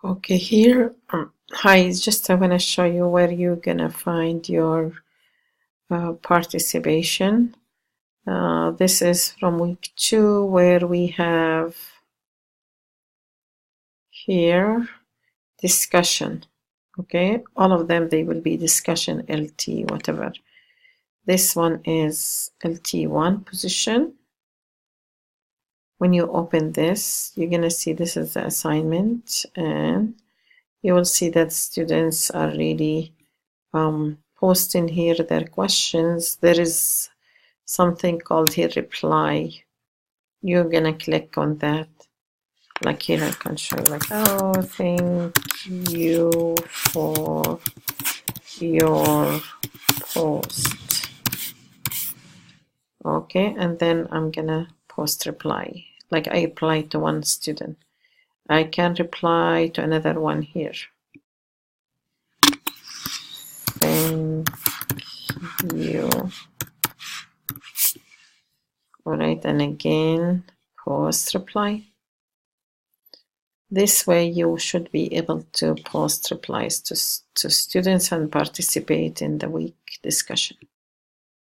Okay, here, hi, just I want to show you where you're gonna find your participation. This is from week 2, where we have here discussion. Okay, all of them, they will be discussion, LT, whatever. This one is LT1 position. When you open this, you're gonna see this is the assignment, and you will see that students are really posting here their questions. There is something called here reply. You're gonna click on that. Like here I can show you, like, oh, thank you for your post. Okay, and then I'm gonna post reply. Like I reply to one student. I can reply to another one here. Thank you. All right, and again, post reply. This way you should be able to post replies to students and participate in the week discussion.